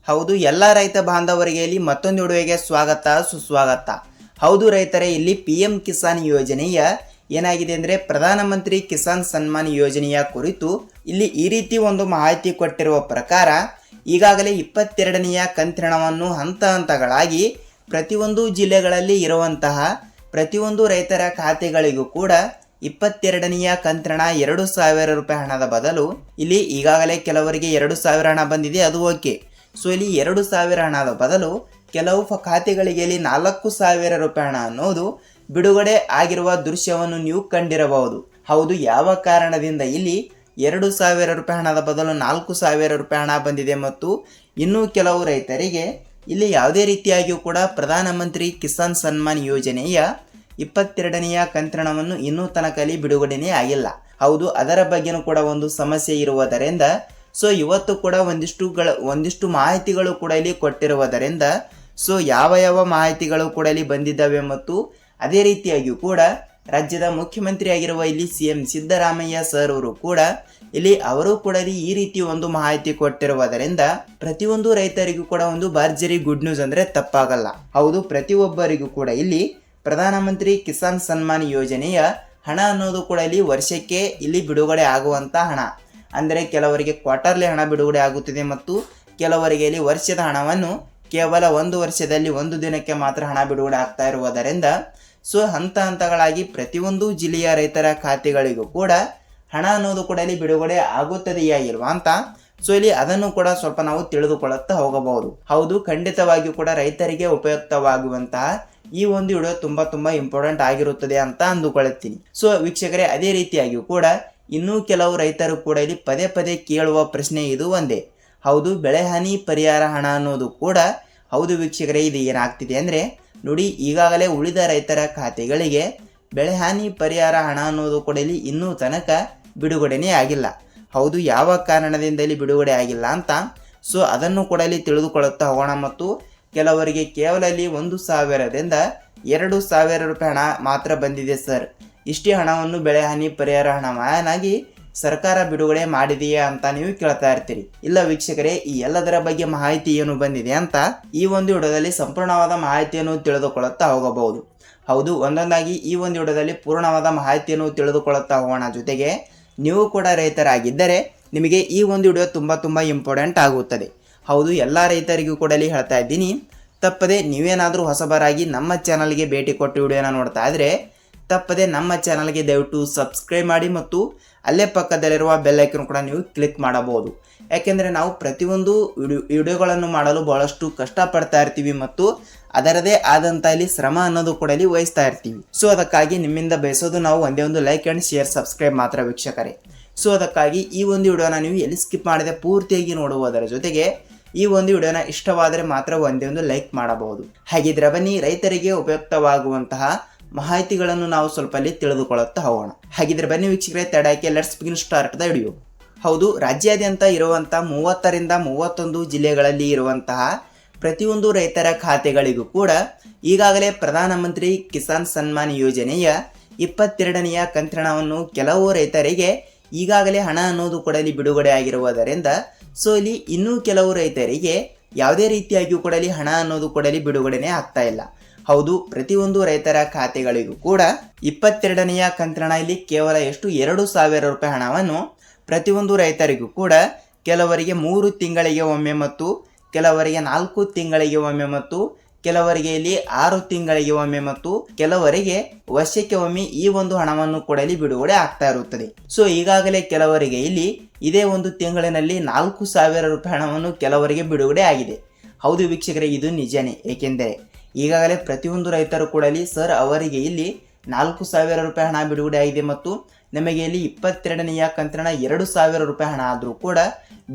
ಹೌದು, ಎಲ್ಲ ರೈತ ಬಾಂಧವರಿಗೆ ಇಲ್ಲಿ ಮತ್ತೊಂದು ವಿಡಿಯೋಗೆ ಸ್ವಾಗತ ಸುಸ್ವಾಗತ. ಹೌದು ರೈತರೇ, ಇಲ್ಲಿ PM ಕಿಸಾನ್ ಯೋಜನೆಯ ಏನಾಗಿದೆ ಅಂದರೆ ಪ್ರಧಾನಮಂತ್ರಿ ಕಿಸಾನ್ ಸನ್ಮಾನ್ ಯೋಜನೆಯ ಕುರಿತು ಇಲ್ಲಿ ಈ ರೀತಿ ಒಂದು ಮಾಹಿತಿ ಕೊಟ್ಟಿರುವ ಪ್ರಕಾರ ಈಗಾಗಲೇ 22ನೆಯ ಕಂತಿನವನ್ನು ಹಂತ ಹಂತಗಳಾಗಿ ಪ್ರತಿಯೊಂದು ಜಿಲ್ಲೆಗಳಲ್ಲಿ ಇರುವಂತಹ ಪ್ರತಿಯೊಂದು ರೈತರ ಖಾತೆಗಳಿಗೂ ಕೂಡ 22ನೆಯ ಕಂತಿನ 2,000 ರೂಪಾಯಿ ಹಣದ ಬದಲು ಇಲ್ಲಿ ಈಗಾಗಲೇ ಕೆಲವರಿಗೆ 2,000 ಹಣ ಬಂದಿದೆ, ಅದು ಓಕೆ. ಸೊ ಇಲ್ಲಿ 2,000 ಹಣದ ಬದಲು ಕೆಲವು ಖಾತೆಗಳಿಗೆ ಇಲ್ಲಿ 4,000 ರೂಪಾಯಿ ಹಣ ಅನ್ನೋದು ಬಿಡುಗಡೆ ಆಗಿರುವ ದೃಶ್ಯವನ್ನು ನೀವು ಕಂಡಿರಬಹುದು. ಹೌದು, ಯಾವ ಕಾರಣದಿಂದ ಇಲ್ಲಿ 2,000 ರೂಪಾಯಿ ಹಣದ ಬದಲು 4,000 ರೂಪಾಯಿ ಹಣ ಬಂದಿದೆ ಮತ್ತು ಇನ್ನೂ ಕೆಲವು ರೈತರಿಗೆ ಇಲ್ಲಿ ಯಾವುದೇ ರೀತಿಯಾಗಿಯೂ ಕೂಡ ಪ್ರಧಾನಮಂತ್ರಿ ಕಿಸಾನ್ ಸನ್ಮಾನ್ ಯೋಜನೆಯ 22ನೆಯ ಕಂತಿನವನ್ನು ಇನ್ನೂ ತನಕ ಬಿಡುಗಡೆನೇ ಆಗಿಲ್ಲ. ಹೌದು, ಅದರ ಬಗ್ಗೆನೂ ಕೂಡ ಒಂದು ಸಮಸ್ಯೆ ಇರುವುದರಿಂದ ಸೊ ಇವತ್ತು ಕೂಡ ಒಂದಿಷ್ಟು ಮಾಹಿತಿಗಳು ಕೂಡ ಇಲ್ಲಿ ಕೊಟ್ಟಿರುವುದರಿಂದ ಸೊ ಯಾವ ಮಾಹಿತಿಗಳು ಕೂಡ ಇಲ್ಲಿ ಬಂದಿದ್ದಾವೆ ಮತ್ತು ಅದೇ ರೀತಿಯಾಗಿಯೂ ಕೂಡ ರಾಜ್ಯದ ಮುಖ್ಯಮಂತ್ರಿ ಆಗಿರುವ ಇಲ್ಲಿ CM ಸಿದ್ದರಾಮಯ್ಯ ಸರ್ ಅವರು ಕೂಡ ಅವರು ಕೂಡ ಈ ರೀತಿ ಒಂದು ಮಾಹಿತಿ ಕೊಟ್ಟಿರುವುದರಿಂದ ಪ್ರತಿಯೊಂದು ರೈತರಿಗೂ ಕೂಡ ಒಂದು ಭರ್ಜರಿ ಗುಡ್ ನ್ಯೂಸ್ ಅಂದ್ರೆ ತಪ್ಪಾಗಲ್ಲ. ಹೌದು, ಪ್ರತಿಯೊಬ್ಬರಿಗೂ ಕೂಡ ಇಲ್ಲಿ ಪ್ರಧಾನಮಂತ್ರಿ ಕಿಸಾನ್ ಸನ್ಮಾನ್ ಯೋಜನೆಯ ಹಣ ಅನ್ನೋದು ಕೂಡ ಇಲ್ಲಿ ವರ್ಷಕ್ಕೆ ಇಲ್ಲಿ ಬಿಡುಗಡೆ ಆಗುವಂತ ಹಣ ಅಂದರೆ ಕೆಲವರಿಗೆ ಕ್ವಾರ್ಟರ್ಲಿ ಹಣ ಬಿಡುಗಡೆ ಆಗುತ್ತಿದೆ ಮತ್ತು ಕೆಲವರಿಗೆ ಇಲ್ಲಿ ವರ್ಷದ ಹಣವನ್ನು ಕೇವಲ ಒಂದು ವರ್ಷದಲ್ಲಿ ಒಂದು ದಿನಕ್ಕೆ ಮಾತ್ರ ಹಣ ಬಿಡುಗಡೆ ಆಗ್ತಾ ಇರುವುದರಿಂದ ಸೊ ಹಂತ ಹಂತಗಳಾಗಿ ಪ್ರತಿಯೊಂದು ಜಿಲ್ಲೆಯ ರೈತರ ಖಾತೆಗಳಿಗೂ ಕೂಡ ಹಣ ಅನ್ನೋದು ಕೂಡ ಇಲ್ಲಿ ಬಿಡುಗಡೆ ಆಗುತ್ತದೆಯಾ ಇಲ್ವಾ ಅಂತ ಸೊ ಇಲ್ಲಿ ಅದನ್ನು ಕೂಡ ಸ್ವಲ್ಪ ನಾವು ತಿಳಿದುಕೊಳ್ಳುತ್ತಾ ಹೋಗಬಹುದು. ಹೌದು, ಖಂಡಿತವಾಗಿಯೂ ಕೂಡ ರೈತರಿಗೆ ಉಪಯುಕ್ತವಾಗುವಂತಹ ಈ ಒಂದು ವಿಡಿಯೋ ತುಂಬಾ ಇಂಪಾರ್ಟೆಂಟ್ ಆಗಿರುತ್ತದೆ ಅಂತ ಅಂದುಕೊಳ್ಳುತ್ತೀನಿ. ಸೊ ವೀಕ್ಷಕರೇ, ಅದೇ ರೀತಿಯಾಗಿಯೂ ಕೂಡ ಇನ್ನೂ ಕೆಲವು ರೈತರು ಕೂಡ ಇಲ್ಲಿ ಪದೇ ಕೇಳುವ ಪ್ರಶ್ನೆ ಇದು ಒಂದೇ. ಹೌದು, ಬೆಳೆ ಹಾನಿ ಪರಿಹಾರ ಹಣ ಅನ್ನೋದು ಕೂಡ ಹೌದು ವೀಕ್ಷಕರೇ, ಇದು ಏನಾಗ್ತಿದೆ ಅಂದರೆ ನೋಡಿ, ಈಗಾಗಲೇ ಉಳಿದ ರೈತರ ಖಾತೆಗಳಿಗೆ ಬೆಳೆ ಹಾನಿ ಪರಿಹಾರ ಹಣ ಅನ್ನೋದು ಕೂಡ ಇಲ್ಲಿ ಇನ್ನೂ ತನಕ ಬಿಡುಗಡೆನೇ ಆಗಿಲ್ಲ. ಹೌದು, ಯಾವ ಕಾರಣದಿಂದ ಇಲ್ಲಿ ಬಿಡುಗಡೆ ಆಗಿಲ್ಲ ಅಂತ ಸೊ ಅದನ್ನು ಕೂಡ ಇಲ್ಲಿ ತಿಳಿದುಕೊಳ್ಳುತ್ತಾ ಹೋಗೋಣ. ಮತ್ತು ಕೆಲವರಿಗೆ ಕೇವಲ ಇಲ್ಲಿ 1,000ದಿಂದ 2,000 ರೂಪಾಯಿ ಹಣ ಮಾತ್ರ ಬಂದಿದೆ ಸರ್, ಇಷ್ಟೇ ಹಣವನ್ನು ಬೆಳೆ ಹಾನಿ ಪರಿಹಾರ ಹಣವನ್ನಾಗಿ ಸರ್ಕಾರ ಬಿಡುಗಡೆ ಮಾಡಿದೆಯಾ ಅಂತ ನೀವು ಕೇಳ್ತಾ ಇರ್ತೀರಿ. ಇಲ್ಲ ವೀಕ್ಷಕರೇ, ಈ ಎಲ್ಲದರ ಬಗ್ಗೆ ಮಾಹಿತಿ ಏನು ಬಂದಿದೆ ಅಂತ ಈ ಒಂದು ವಿಡಿಯೋದಲ್ಲಿ ಸಂಪೂರ್ಣವಾದ ಮಾಹಿತಿಯನ್ನು ತಿಳಿದುಕೊಳ್ಳುತ್ತಾ ಹೋಗಬಹುದು. ಹೌದು, ಒಂದೊಂದಾಗಿ ಈ ಒಂದು ವಿಡಿಯೋದಲ್ಲಿ ಪೂರ್ಣವಾದ ಮಾಹಿತಿಯನ್ನು ತಿಳಿದುಕೊಳ್ಳುತ್ತಾ ಹೋಗೋಣ. ಜೊತೆಗೆ ನೀವು ಕೂಡ ರೈತರಾಗಿದ್ದರೆ ನಿಮಗೆ ಈ ಒಂದು ವಿಡಿಯೋ ತುಂಬಾ ಇಂಪಾರ್ಟೆಂಟ್ ಆಗುತ್ತದೆ. ಹೌದು, ಎಲ್ಲ ರೈತರಿಗೂ ಕೂಡ ಇಲ್ಲಿ ಹೇಳ್ತಾ ಇದ್ದೀನಿ, ತಪ್ಪದೆ ನೀವೇನಾದರೂ ಹೊಸಬರಾಗಿ ನಮ್ಮ ಚಾನಲ್ಗೆ ಭೇಟಿ ಕೊಟ್ಟು ವಿಡಿಯೋನ ನೋಡ್ತಾ ಇದ್ರೆ ತಪ್ಪದೆ ನಮ್ಮ ಚಾನಲ್ಗೆ ದಯವಿಟ್ಟು ಸಬ್ಸ್ಕ್ರೈಬ್ ಮಾಡಿ ಮತ್ತು ಅಲ್ಲೇ ಪಕ್ಕದಲ್ಲಿರುವ ಬೆಲ್ ಐಕನ್ ಕೂಡ ನೀವು ಕ್ಲಿಕ್ ಮಾಡಬಹುದು. ಯಾಕೆಂದರೆ ನಾವು ಪ್ರತಿಯೊಂದು ವಿಡಿಯೋಗಳನ್ನು ಮಾಡಲು ಬಹಳಷ್ಟು ಕಷ್ಟಪಡ್ತಾ ಇರ್ತೀವಿ ಮತ್ತು ಅದರದೇ ಆದಂಥ ಇಲ್ಲಿ ಶ್ರಮ ಅನ್ನೋದು ಕೂಡ ಇಲ್ಲಿ ವಹಿಸ್ತಾ ಇರ್ತೀವಿ. ಸೊ ಅದಕ್ಕಾಗಿ ನಿಮ್ಮಿಂದ ಬಯಸೋದು ನಾವು ಒಂದೇ ಒಂದು ಲೈಕ್ ಆ್ಯಂಡ್ ಶೇರ್ ಸಬ್ಸ್ಕ್ರೈಬ್ ಮಾತ್ರ ವೀಕ್ಷಕರೇ. ಸೊ ಅದಕ್ಕಾಗಿ ಈ ಒಂದು ವಿಡಿಯೋನ ನೀವು ಎಲ್ಲಿ ಸ್ಕಿಪ್ ಮಾಡದೆ ಪೂರ್ತಿಯಾಗಿ ನೋಡುವುದರ ಜೊತೆಗೆ ಈ ಒಂದು ವಿಡಿಯೋನ ಇಷ್ಟವಾದರೆ ಮಾತ್ರ ಒಂದೇ ಒಂದು ಲೈಕ್ ಮಾಡಬಹುದು. ಹಾಗಿದ್ರೆ ಬನ್ನಿ, ರೈತರಿಗೆ ಉಪಯುಕ್ತವಾಗುವಂತಹ ಮಾಹಿತಿಗಳನ್ನು ನಾವು ಸ್ವಲ್ಪ ಅಲ್ಲಿ ತಿಳಿದುಕೊಳ್ಳುತ್ತಾ ಹೋಗೋಣ. ಹಾಗಿದ್ರೆ ಬನ್ನಿ ವೀಕ್ಷಕರೇ, ತಡಕ್ಕೆ let's begin start the video. ಹೌದು, ರಾಜ್ಯಾದ್ಯಂತ ಇರುವಂತಹ 30ರಿಂದ 31 ಜಿಲ್ಲೆಗಳಲ್ಲಿ ಇರುವಂತಹ ಪ್ರತಿಯೊಂದು ರೈತರ ಖಾತೆಗಳಿಗೂ ಕೂಡ ಈಗಾಗಲೇ ಪ್ರಧಾನಮಂತ್ರಿ ಕಿಸಾನ್ ಸನ್ಮಾನ್ ಯೋಜನೆಯ 22ನೆಯ ಕಂತಿನವನ್ನು ಕೆಲವು ರೈತರಿಗೆ ಈಗಾಗಲೇ ಹಣ ಅನ್ನೋದು ಕೂಡ ಇಲ್ಲಿ ಬಿಡುಗಡೆ ಆಗಿರುವುದರಿಂದ ಸೊ ಇಲ್ಲಿ ಇನ್ನೂ ಕೆಲವು ರೈತರಿಗೆ ಯಾವುದೇ ರೀತಿಯಾಗಿಯೂ ಕೂಡ ಇಲ್ಲಿ ಹಣ ಅನ್ನೋದು ಕೂಡ ಇಲ್ಲಿ ಬಿಡುಗಡೆನೇ ಆಗ್ತಾ ಇಲ್ಲ. ಹೌದು, ಪ್ರತಿಯೊಂದು ರೈತರ ಖಾತೆಗಳಿಗೂ ಕೂಡ 22ನೆಯ ಕಂತಿನ ಇಲ್ಲಿ ಕೇವಲ ಎಷ್ಟು 2,000 ರೂಪಾಯಿ ಹಣವನ್ನು ಪ್ರತಿಯೊಂದು ರೈತರಿಗೂ ಕೂಡ ಕೆಲವರಿಗೆ 3 ತಿಂಗಳಿಗೆ ಒಮ್ಮೆ ಮತ್ತು ಕೆಲವರಿಗೆ 4 ತಿಂಗಳಿಗೆ ಒಮ್ಮೆ ಮತ್ತು ಕೆಲವರಿಗೆ ಇಲ್ಲಿ 6 ತಿಂಗಳಿಗೆ ಒಮ್ಮೆ ಮತ್ತು ಕೆಲವರಿಗೆ ವರ್ಷಕ್ಕೆ ಒಮ್ಮೆ ಈ ಒಂದು ಹಣವನ್ನು ಕೂಡ ಇಲ್ಲಿ ಬಿಡುಗಡೆ ಆಗ್ತಾ ಇರುತ್ತದೆ. ಸೊ ಈಗಾಗಲೇ ಕೆಲವರಿಗೆ ಇಲ್ಲಿ ಇದೇ ಒಂದು ತಿಂಗಳಿನಲ್ಲಿ 4,000 ರೂಪಾಯಿ ಹಣವನ್ನು ಕೆಲವರಿಗೆ ಬಿಡುಗಡೆ ಆಗಿದೆ. ಹೌದು ವೀಕ್ಷಕರೇ, ಇದು ನಿಜನೇ. ಏಕೆಂದರೆ ಈಗಾಗಲೇ ಪ್ರತಿಯೊಂದು ರೈತರು ಕೂಡ ಇಲ್ಲಿ ಸರ್ ಅವರಿಗೆ ಇಲ್ಲಿ 4,000 ರೂಪಾಯಿ ಹಣ ಬಿಡುಗಡೆ ಆಗಿದೆ ಮತ್ತು ನಮಗೆ ಇಲ್ಲಿ 22ನೆಯ ಕಂತಿನ 2,000 ರೂಪಾಯಿ ಹಣ ಆದರೂ ಕೂಡ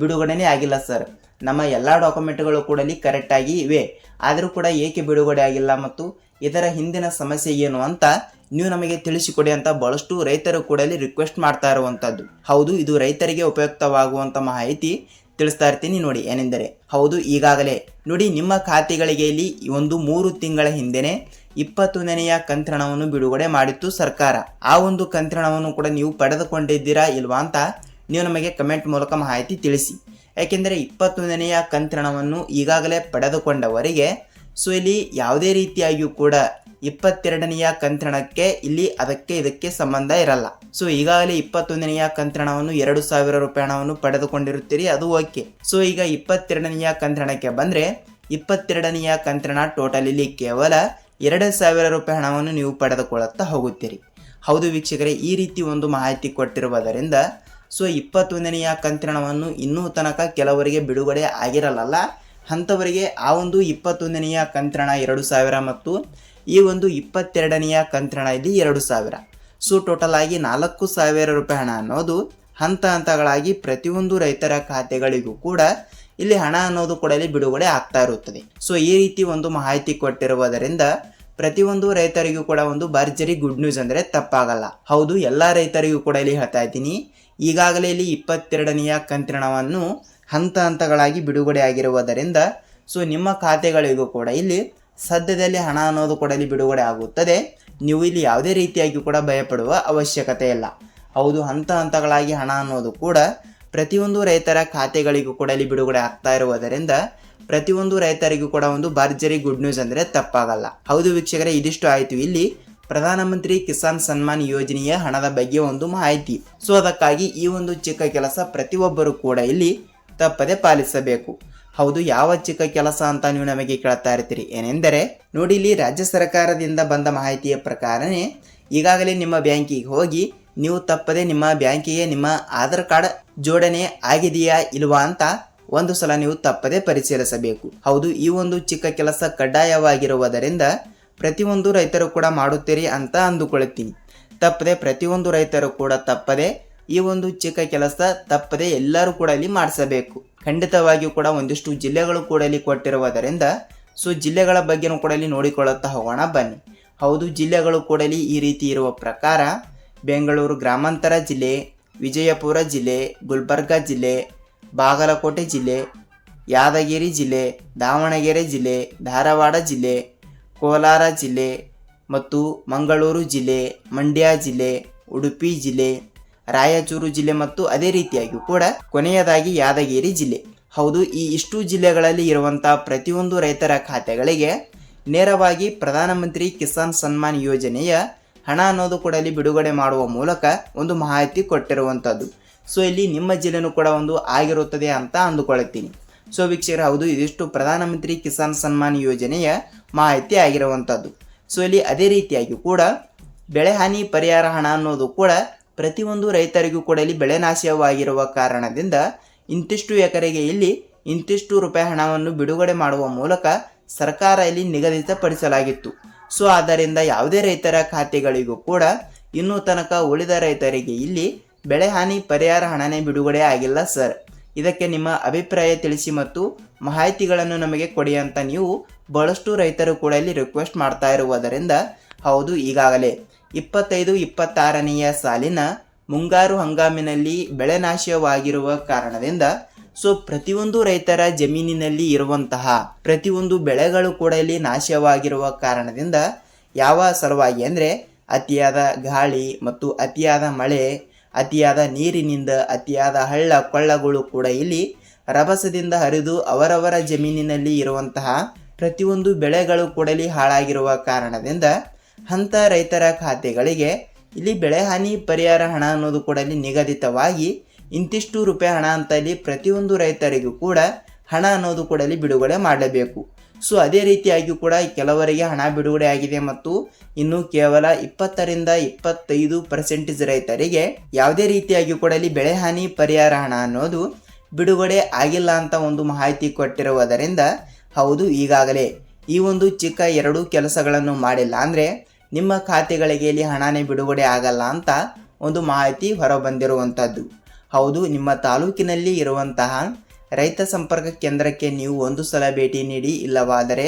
ಬಿಡುಗಡೆನೇ ಆಗಿಲ್ಲ ಸರ್, ನಮ್ಮ ಎಲ್ಲ ಡಾಕ್ಯುಮೆಂಟ್ಗಳು ಕೂಡ ಇಲ್ಲಿ ಕರೆಕ್ಟಾಗಿ ಇವೆ, ಆದರೂ ಕೂಡ ಏಕೆ ಬಿಡುಗಡೆ ಆಗಿಲ್ಲ ಮತ್ತು ಇದರ ಹಿಂದಿನ ಸಮಸ್ಯೆ ಏನು ಅಂತ ನೀವು ನಮಗೆ ತಿಳಿಸಿಕೊಡಿ ಅಂತ ಬಹಳಷ್ಟು ರೈತರು ಕೂಡ ಇಲ್ಲಿ ರಿಕ್ವೆಸ್ಟ್ ಮಾಡ್ತಾ ಇರುವಂಥದ್ದು. ಹೌದು, ಇದು ರೈತರಿಗೆ ಉಪಯುಕ್ತವಾಗುವಂಥ ಮಾಹಿತಿ ತಿಳಿಸ್ತಾ ಇರ್ತೀನಿ. ನೋಡಿ ಏನೆಂದರೆ, ಹೌದು, ಈಗಾಗಲೇ ನೋಡಿ ನಿಮ್ಮ ಖಾತೆಗಳಿಗೆ ಇಲ್ಲಿ ಒಂದು 3 ತಿಂಗಳ ಹಿಂದೆನೆ 21ನೆಯ ಕಂತಿನವನ್ನು ಬಿಡುಗಡೆ ಮಾಡಿತ್ತು ಸರ್ಕಾರ. ಆ ಒಂದು ಕಂತಿನವನ್ನು ಕೂಡ ನೀವು ಪಡೆದುಕೊಂಡಿದ್ದೀರಾ ಇಲ್ವಾ ಅಂತ ನೀವು ನಮಗೆ ಕಮೆಂಟ್ ಮೂಲಕ ಮಾಹಿತಿ ತಿಳಿಸಿ. ಯಾಕೆಂದರೆ 21ನೆಯ ಕಂತಿನವನ್ನು ಈಗಾಗಲೇ ಪಡೆದುಕೊಂಡವರಿಗೆ ಸೊ ಇಲ್ಲಿ ಯಾವುದೇ ರೀತಿಯಾಗಿಯೂ ಕೂಡ 22ನೆಯ ಕಂತಿನಕ್ಕೆ ಇಲ್ಲಿ ಅದಕ್ಕೆ ಇದಕ್ಕೆ ಸಂಬಂಧ ಇರಲ್ಲ. ಸೊ ಈಗಾಗಲೇ 21ನೆಯ ಕಂತಿನವನ್ನು 2,000 ರೂಪಾಯಿ ಹಣವನ್ನು ಪಡೆದುಕೊಂಡಿರುತ್ತೀರಿ, ಅದು ಓಕೆ. ಸೊ ಈಗ 22ನೆಯ ಕಂತಿನಕ್ಕೆ ಬಂದರೆ 22ನೆಯ ಕಂತಿನ ಟೋಟಲ್ ಇಲ್ಲಿ ಕೇವಲ 2,000 ರೂಪಾಯಿ ಹಣವನ್ನು ನೀವು ಪಡೆದುಕೊಳ್ಳುತ್ತಾ ಹೋಗುತ್ತೀರಿ. ಹೌದು ವೀಕ್ಷಕರೇ, ಈ ರೀತಿ ಒಂದು ಮಾಹಿತಿ ಕೊಟ್ಟಿರುವುದರಿಂದ ಸೊ 21ನೆಯ ಕಂತಿನವನ್ನು ಇನ್ನೂ ತನಕ ಕೆಲವರಿಗೆ ಬಿಡುಗಡೆ ಆಗಿರಲ್ಲ. ಅಂಥವರಿಗೆ ಆ ಒಂದು 21ನೆಯ ಕಂತಿನ 2,000 ಮತ್ತು ಈ ಒಂದು 22ನೆಯ ಕಂತಿನ ಇಲ್ಲಿ 2,000, ಸೊ ಟೋಟಲ್ ಆಗಿ 4,000 ರೂಪಾಯಿ ಹಣ ಅನ್ನೋದು ಹಂತ ಹಂತಗಳಾಗಿ ಪ್ರತಿಯೊಂದು ರೈತರ ಖಾತೆಗಳಿಗೂ ಕೂಡ ಇಲ್ಲಿ ಹಣ ಅನ್ನೋದು ಕೂಡ ಇಲ್ಲಿ ಬಿಡುಗಡೆ ಆಗ್ತಾ ಇರುತ್ತದೆ. ಸೊ ಈ ರೀತಿ ಒಂದು ಮಾಹಿತಿ ಕೊಟ್ಟಿರುವುದರಿಂದ ಪ್ರತಿಯೊಂದು ರೈತರಿಗೂ ಕೂಡ ಒಂದು ಭರ್ಜರಿ ಗುಡ್ ನ್ಯೂಸ್ ಅಂದರೆ ತಪ್ಪಾಗಲ್ಲ. ಹೌದು, ಎಲ್ಲ ರೈತರಿಗೂ ಕೂಡ ಇಲ್ಲಿ ಹೇಳ್ತಾ ಇದ್ದೀನಿ, ಈಗಾಗಲೇ ಇಲ್ಲಿ 22ನೆಯ ಕಂತಿನವನ್ನು ಹಂತ ಹಂತಗಳಾಗಿ ಬಿಡುಗಡೆ ಆಗಿರುವುದರಿಂದ ಸೊ ನಿಮ್ಮ ಖಾತೆಗಳಿಗೂ ಕೂಡ ಇಲ್ಲಿ ಸದ್ಯದಲ್ಲಿ ಹಣ ಅನ್ನೋದು ಕೂಡ ಇಲ್ಲಿ ಬಿಡುಗಡೆ ಆಗುತ್ತದೆ. ನೀವು ಇಲ್ಲಿ ಯಾವುದೇ ರೀತಿಯಾಗಿ ಕೂಡ ಭಯಪಡುವ ಅವಶ್ಯಕತೆ ಇಲ್ಲ. ಹೌದು, ಹಂತ ಹಂತಗಳಾಗಿ ಹಣ ಅನ್ನೋದು ಕೂಡ ಪ್ರತಿಯೊಂದು ರೈತರ ಖಾತೆಗಳಿಗೂ ಕೂಡ ಇಲ್ಲಿ ಬಿಡುಗಡೆ ಆಗ್ತಾ ಇರುವುದರಿಂದ ಪ್ರತಿಯೊಂದು ರೈತರಿಗೂ ಕೂಡ ಒಂದು ಭರ್ಜರಿ ಗುಡ್ ನ್ಯೂಸ್ ಅಂದರೆ ತಪ್ಪಾಗಲ್ಲ. ಹೌದು ವೀಕ್ಷಕರೇ, ಇದಿಷ್ಟು ಆಯಿತು ಇಲ್ಲಿ ಪ್ರಧಾನಮಂತ್ರಿ ಕಿಸಾನ್ ಸನ್ಮಾನ್ ಯೋಜನೆಯ ಹಣದ ಬಗ್ಗೆ ಒಂದು ಮಾಹಿತಿ. ಸೊ ಅದಕ್ಕಾಗಿ ಈ ಒಂದು ಚಿಕ್ಕ ಕೆಲಸ ಪ್ರತಿಯೊಬ್ಬರು ಕೂಡ ಇಲ್ಲಿ ತಪ್ಪದೆ ಪಾಲಿಸಬೇಕು. ಹೌದು, ಯಾವ ಚಿಕ್ಕ ಕೆಲಸ ಅಂತ ನೀವು ನಮಗೆ ಕೇಳ್ತಾ ಇರ್ತೀರಿ. ಏನೆಂದರೆ ನೋಡಿ, ಇಲ್ಲಿ ರಾಜ್ಯ ಸರ್ಕಾರದಿಂದ ಬಂದ ಮಾಹಿತಿಯ ಪ್ರಕಾರನೇ ಈಗಾಗಲೇ ನಿಮ್ಮ ಬ್ಯಾಂಕಿಗೆ ಹೋಗಿ ನೀವು ತಪ್ಪದೆ ನಿಮ್ಮ ಬ್ಯಾಂಕಿಗೆ ನಿಮ್ಮ ಆಧಾರ್ ಕಾರ್ಡ್ ಜೋಡಣೆ ಆಗಿದೆಯಾ ಇಲ್ವಾ ಅಂತ ಒಂದು ಸಲ ನೀವು ತಪ್ಪದೆ ಪರಿಶೀಲಿಸಬೇಕು. ಹೌದು, ಈ ಒಂದು ಚಿಕ್ಕ ಕೆಲಸ ಕಡ್ಡಾಯವಾಗಿರುವುದರಿಂದ ಪ್ರತಿಯೊಂದು ರೈತರು ಕೂಡ ಮಾಡುತ್ತೀರಿ ಅಂತ ಅಂದುಕೊಳ್ಳುತ್ತೀನಿ. ತಪ್ಪದೆ ಪ್ರತಿಯೊಂದು ರೈತರು ಕೂಡ ತಪ್ಪದೆ ಈ ಒಂದು ಚಿಕ್ಕ ಕೆಲಸ ತಪ್ಪದೆ ಎಲ್ಲರೂ ಕೂಡ ಇಲ್ಲಿ ಮಾಡಿಸಬೇಕು. ಖಂಡಿತವಾಗಿಯೂ ಕೂಡ ಒಂದಿಷ್ಟು ಜಿಲ್ಲೆಗಳು ಕೂಡ ಇಲ್ಲಿ ಕೊಟ್ಟಿರುವುದರಿಂದ ಸೊ ಜಿಲ್ಲೆಗಳ ಬಗ್ಗೆನೂ ಕೂಡ ಇಲ್ಲಿ ನೋಡಿಕೊಳ್ಳುತ್ತಾ ಹೋಗೋಣ ಬನ್ನಿ. ಹೌದು, ಜಿಲ್ಲೆಗಳು ಕೂಡ ಇಲ್ಲಿ ಈ ರೀತಿ ಇರುವ ಪ್ರಕಾರ ಬೆಂಗಳೂರು ಗ್ರಾಮಾಂತರ ಜಿಲ್ಲೆ, ವಿಜಯಪುರ ಜಿಲ್ಲೆ, ಗುಲ್ಬರ್ಗ ಜಿಲ್ಲೆ, ಬಾಗಲಕೋಟೆ ಜಿಲ್ಲೆ, ಯಾದಗಿರಿ ಜಿಲ್ಲೆ, ದಾವಣಗೆರೆ ಜಿಲ್ಲೆ, ಧಾರವಾಡ ಜಿಲ್ಲೆ, ಕೋಲಾರ ಜಿಲ್ಲೆ ಮತ್ತು ಮಂಗಳೂರು ಜಿಲ್ಲೆ, ಮಂಡ್ಯ ಜಿಲ್ಲೆ, ಉಡುಪಿ ಜಿಲ್ಲೆ, ರಾಯಚೂರು ಜಿಲ್ಲೆ ಮತ್ತು ಅದೇ ರೀತಿಯಾಗಿ ಕೂಡ ಕೊನೆಯದಾಗಿ ಯಾದಗಿರಿ ಜಿಲ್ಲೆ. ಹೌದು, ಈ ಇಷ್ಟು ಜಿಲ್ಲೆಗಳಲ್ಲಿ ಇರುವಂತಹ ಪ್ರತಿಯೊಂದು ರೈತರ ಖಾತೆಗಳಿಗೆ ನೇರವಾಗಿ ಪ್ರಧಾನಮಂತ್ರಿ ಕಿಸಾನ್ ಸನ್ಮಾನ್ ಯೋಜನೆಯ ಹಣ ಅನ್ನೋದು ಕೂಡ ಇಲ್ಲಿ ಬಿಡುಗಡೆ ಮಾಡುವ ಮೂಲಕ ಒಂದು ಮಾಹಿತಿ ಕೊಟ್ಟಿರುವಂಥದ್ದು. ಸೊ ಇಲ್ಲಿ ನಿಮ್ಮ ಜಿಲ್ಲೆನೂ ಕೂಡ ಒಂದು ಆಗಿರುತ್ತದೆ ಅಂತ ಅಂದುಕೊಳ್ಳುತ್ತೀನಿ. ಸೊ ವೀಕ್ಷಕರೇ, ಹೌದು, ಇದಿಷ್ಟು ಪ್ರಧಾನಮಂತ್ರಿ ಕಿಸಾನ್ ಸನ್ಮಾನ್ ಯೋಜನೆಯ ಮಾಹಿತಿ ಆಗಿರುವಂಥದ್ದು. ಸೊ ಇಲ್ಲಿ ಅದೇ ರೀತಿಯಾಗಿ ಕೂಡ ಬೆಳೆ ಹಾನಿ ಪರಿಹಾರ ಹಣ ಅನ್ನೋದು ಕೂಡ ಪ್ರತಿಯೊಂದು ರೈತರಿಗೂ ಕೂಡ ಇಲ್ಲಿ ಬೆಳೆ ನಾಶವಾಗಿರುವ ಕಾರಣದಿಂದ ಇಂತಿಷ್ಟು ಎಕರೆಗೆ ಇಲ್ಲಿ ಇಂತಿಷ್ಟು ರೂಪಾಯಿ ಹಣವನ್ನು ಬಿಡುಗಡೆ ಮಾಡುವ ಮೂಲಕ ಸರ್ಕಾರ ಇಲ್ಲಿ ನಿಗದಿತಪಡಿಸಲಾಗಿತ್ತು. ಸೊ ಆದ್ದರಿಂದ ಯಾವುದೇ ರೈತರ ಖಾತೆಗಳಿಗೂ ಕೂಡ ಇನ್ನೂ ತನಕ ಉಳಿದ ರೈತರಿಗೆ ಇಲ್ಲಿ ಬೆಳೆ ಹಾನಿ ಪರಿಹಾರ ಹಣನೇ ಬಿಡುಗಡೆ ಆಗಿಲ್ಲ ಸರ್. ಇದಕ್ಕೆ ನಿಮ್ಮ ಅಭಿಪ್ರಾಯ ತಿಳಿಸಿ ಮತ್ತು ಮಾಹಿತಿಗಳನ್ನು ನಮಗೆ ಕೊಡಿ ಅಂತ ನೀವು ಬಹಳಷ್ಟು ರೈತರು ಕೂಡ ಇಲ್ಲಿ ರಿಕ್ವೆಸ್ಟ್ ಮಾಡ್ತಾ ಇರುವುದರಿಂದ ಹೌದು, ಈಗಾಗಲೇ 25-26ನೆಯ ಸಾಲಿನ ಮುಂಗಾರು ಹಂಗಾಮಿನಲ್ಲಿ ಬೆಳೆ ನಾಶವಾಗಿರುವ ಕಾರಣದಿಂದ ಸೊ ಪ್ರತಿಯೊಂದು ರೈತರ ಜಮೀನಿನಲ್ಲಿ ಇರುವಂತಹ ಪ್ರತಿಯೊಂದು ಬೆಳೆಗಳು ಕೂಡ ಇಲ್ಲಿ ನಾಶವಾಗಿರುವ ಕಾರಣದಿಂದ ಯಾವ ಸಲುವಾಗಿ ಅಂದರೆ ಅತಿಯಾದ ಗಾಳಿ ಮತ್ತು ಅತಿಯಾದ ಮಳೆ, ಅತಿಯಾದ ನೀರಿನಿಂದ ಅತಿಯಾದ ಹಳ್ಳ ಕೊಳ್ಳಗಳು ಕೂಡ ಇಲ್ಲಿ ರಭಸದಿಂದ ಹರಿದು ಅವರವರ ಜಮೀನಿನಲ್ಲಿ ಇರುವಂತಹ ಪ್ರತಿಯೊಂದು ಬೆಳೆಗಳು ಕೂಡ ಇಲ್ಲಿ ಹಾಳಾಗಿರುವ ಕಾರಣದಿಂದ ಅಂಥ ರೈತರ ಖಾತೆಗಳಿಗೆ ಇಲ್ಲಿ ಬೆಳೆ ಹಾನಿ ಪರಿಹಾರ ಹಣ ಅನ್ನೋದು ಕೂಡ ಇಲ್ಲಿ ನಿಗದಿತವಾಗಿ ಇಂತಿಷ್ಟು ರೂಪಾಯಿ ಹಣ ಅಂತ ಇಲ್ಲಿ ಪ್ರತಿಯೊಂದು ರೈತರಿಗೂ ಕೂಡ ಹಣ ಅನ್ನೋದು ಕೂಡ ಇಲ್ಲಿ ಬಿಡುಗಡೆ ಮಾಡಲೇಬೇಕು. ಸೊ ಅದೇ ರೀತಿಯಾಗಿ ಕೂಡ ಕೆಲವರಿಗೆ ಹಣ ಬಿಡುಗಡೆ ಆಗಿದೆ ಮತ್ತು ಇನ್ನು ಕೇವಲ 20-25% ರೈತರಿಗೆ ಯಾವುದೇ ರೀತಿಯಾಗಿ ಕೂಡ ಇಲ್ಲಿ ಬೆಳೆ ಹಾನಿ ಪರಿಹಾರ ಹಣ ಅನ್ನೋದು ಬಿಡುಗಡೆ ಆಗಿಲ್ಲ ಅಂತ ಒಂದು ಮಾಹಿತಿ ಕೊಟ್ಟಿರುವುದರಿಂದ ಹೌದು, ಈಗಾಗಲೇ ಈ ಒಂದು ಚಿಕ್ಕ 2 ಕೆಲಸಗಳನ್ನು ಮಾಡಿಲ್ಲ ಅಂದರೆ ನಿಮ್ಮ ಖಾತೆಗಳಿಗೆ ಇಲ್ಲಿ ಹಣನೇ ಬಿಡುಗಡೆ ಆಗಲ್ಲ ಅಂತ ಒಂದು ಮಾಹಿತಿ ಹೊರಬಂದಿರುವಂಥದ್ದು. ಹೌದು, ನಿಮ್ಮ ತಾಲೂಕಿನಲ್ಲಿ ಇರುವಂತಹ ರೈತ ಸಂಪರ್ಕ ಕೇಂದ್ರಕ್ಕೆ ನೀವು ಒಂದು ಸಲ ಭೇಟಿ ನೀಡಿ, ಇಲ್ಲವಾದರೆ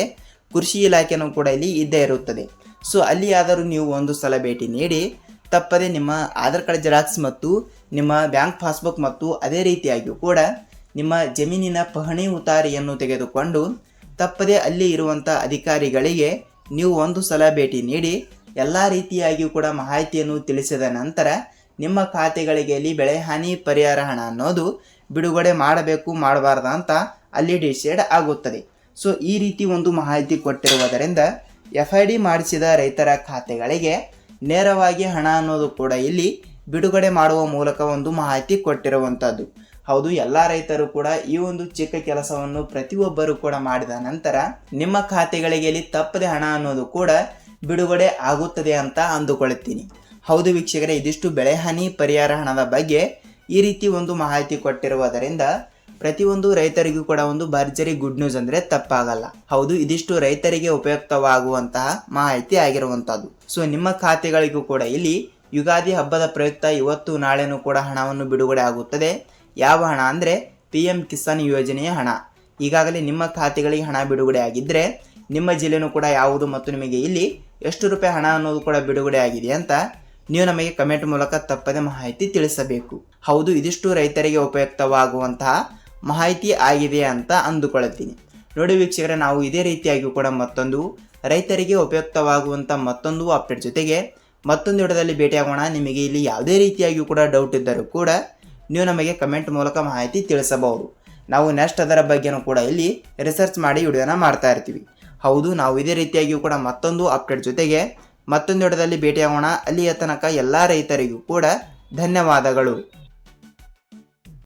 ಕೃಷಿ ಇಲಾಖೆನೂ ಕೂಡ ಇಲ್ಲಿ ಇದ್ದೇ ಇರುತ್ತದೆ. ಸೊ ಅಲ್ಲಿ ಆದರೂ ನೀವು ಒಂದು ಸಲ ಭೇಟಿ ನೀಡಿ ತಪ್ಪದೆ ನಿಮ್ಮ ಆಧಾರ್ ಕಾರ್ಡ್ ಜೆರಾಕ್ಸ್ ಮತ್ತು ನಿಮ್ಮ ಬ್ಯಾಂಕ್ ಪಾಸ್ಬುಕ್ ಮತ್ತು ಅದೇ ರೀತಿಯಾಗಿಯೂ ಕೂಡ ನಿಮ್ಮ ಜಮೀನಿನ ಪಹಣಿ ಉತಾರಿಯನ್ನು ತೆಗೆದುಕೊಂಡು ತಪ್ಪದೆ ಅಲ್ಲಿ ಇರುವಂಥ ಅಧಿಕಾರಿಗಳಿಗೆ ನೀವು ಒಂದು ಸಲ ಭೇಟಿ ನೀಡಿ ಎಲ್ಲ ರೀತಿಯಾಗಿಯೂ ಕೂಡ ಮಾಹಿತಿಯನ್ನು ತಿಳಿಸಿದ ನಂತರ ನಿಮ್ಮ ಖಾತೆಗಳಿಗೆ ಇಲ್ಲಿ ಬೆಳೆ ಹಾನಿ ಪರಿಹಾರ ಹಣ ಅನ್ನೋದು ಬಿಡುಗಡೆ ಮಾಡಬೇಕು ಮಾಡಬಾರ್ದ ಅಂತ ಅಲ್ಲಿ ಡಿಸೈಡ್ ಆಗುತ್ತದೆ. ಸೊ ಈ ರೀತಿ ಒಂದು ಮಾಹಿತಿ ಕೊಟ್ಟಿರುವುದರಿಂದ FID ಮಾಡಿಸಿದ ರೈತರ ಖಾತೆಗಳಿಗೆ ನೇರವಾಗಿ ಹಣ ಅನ್ನೋದು ಕೂಡ ಇಲ್ಲಿ ಬಿಡುಗಡೆ ಮಾಡುವ ಮೂಲಕ ಒಂದು ಮಾಹಿತಿ ಕೊಟ್ಟಿರುವಂಥದ್ದು. ಹೌದು, ಎಲ್ಲ ರೈತರು ಕೂಡ ಈ ಒಂದು ಚಿಕ್ಕ ಕೆಲಸವನ್ನು ಪ್ರತಿಯೊಬ್ಬರು ಕೂಡ ಮಾಡಿದ ನಂತರ ನಿಮ್ಮ ಖಾತೆಗಳಿಗೆ ಇಲ್ಲಿ ತಪ್ಪದೆ ಹಣ ಅನ್ನೋದು ಕೂಡ ಬಿಡುಗಡೆ ಆಗುತ್ತದೆ ಅಂತ ಅಂದುಕೊಳ್ಳುತ್ತೀನಿ. ಹೌದು ವೀಕ್ಷಕರೇ, ಇದಿಷ್ಟು ಬೆಳೆಹಾನಿ ಪರಿಹಾರ ಹಣದ ಬಗ್ಗೆ ಈ ರೀತಿ ಒಂದು ಮಾಹಿತಿ ಕೊಟ್ಟಿರುವುದರಿಂದ ಪ್ರತಿಯೊಂದು ರೈತರಿಗೂ ಕೂಡ ಒಂದು ಭರ್ಜರಿ ಗುಡ್ ನ್ಯೂಸ್ ಅಂದರೆ ತಪ್ಪಾಗಲ್ಲ. ಹೌದು, ಇದಿಷ್ಟು ರೈತರಿಗೆ ಉಪಯುಕ್ತವಾಗುವಂತಹ ಮಾಹಿತಿ ಆಗಿರುವಂತಹದ್ದು. ಸೊ ನಿಮ್ಮ ಖಾತೆಗಳಿಗೂ ಕೂಡ ಇಲ್ಲಿ ಯುಗಾದಿ ಹಬ್ಬದ ಪ್ರಯುಕ್ತ ಇವತ್ತು ನಾಳೆನೂ ಕೂಡ ಹಣವನ್ನು ಬಿಡುಗಡೆ ಆಗುತ್ತದೆ. ಯಾವ ಹಣ ಅಂದರೆ PM ಕಿಸಾನ್ ಯೋಜನೆಯ ಹಣ. ಈಗಾಗಲೇ ನಿಮ್ಮ ಖಾತೆಗಳಿಗೆ ಹಣ ಬಿಡುಗಡೆ ಆಗಿದ್ದರೆ ನಿಮ್ಮ ಜಿಲ್ಲೆನೂ ಕೂಡ ಯಾವುದು ಮತ್ತು ನಿಮಗೆ ಇಲ್ಲಿ ಎಷ್ಟು ರೂಪಾಯಿ ಹಣ ಅನ್ನೋದು ಕೂಡ ಬಿಡುಗಡೆ ಆಗಿದೆ ಅಂತ ನೀವು ನಮಗೆ ಕಮೆಂಟ್ ಮೂಲಕ ತಪ್ಪದೆ ಮಾಹಿತಿ ತಿಳಿಸಬೇಕು. ಹೌದು, ಇದಿಷ್ಟು ರೈತರಿಗೆ ಉಪಯುಕ್ತವಾಗುವಂತಹ ಮಾಹಿತಿ ಆಗಿದೆ ಅಂತ ಅಂದುಕೊಳ್ಳುತ್ತೀನಿ. ನೋಡಿ ವೀಕ್ಷಕರೇ, ನಾವು ಇದೇ ರೀತಿಯಾಗಿ ಕೂಡ ಮತ್ತೊಂದು ರೈತರಿಗೆ ಉಪಯುಕ್ತವಾಗುವಂಥ ಮತ್ತೊಂದು ಅಪ್ಡೇಟ್ ಜೊತೆಗೆ ಮತ್ತೊಂದು ವಿಡಿಯೋದಲ್ಲಿ ಭೇಟಿಯಾಗೋಣ. ನಿಮಗೆ ಇಲ್ಲಿ ಯಾವುದೇ ರೀತಿಯಾಗಿಯೂ ಕೂಡ ಡೌಟ್ ಇದ್ದರೂ ಕೂಡ ನೀವು ನಮಗೆ ಕಮೆಂಟ್ ಮೂಲಕ ಮಾಹಿತಿ ತಿಳಿಸಬಹುದು. ನಾವು ನೆಕ್ಸ್ಟ್ ಅದರ ಬಗ್ಗೆನೂ ಕೂಡ ಇಲ್ಲಿ ರಿಸರ್ಚ್ ಮಾಡಿ ವಿಡಿಯೋನ ಮಾಡ್ತಾ ಇರ್ತೀವಿ. ಹೌದು, ನಾವು ಇದೇ ರೀತಿಯಾಗಿಯೂ ಕೂಡ ಮತ್ತೊಂದು ಅಪ್ಡೇಟ್ ಜೊತೆಗೆ ಮತ್ತೊಂದು ವಿಡಿಯೋದಲ್ಲಿ ಭೇಟಿಯಾಗೋಣ. ಅಲ್ಲಿಯ ತನಕ ಎಲ್ಲ ರೈತರಿಗೂ ಕೂಡ ಧನ್ಯವಾದಗಳು.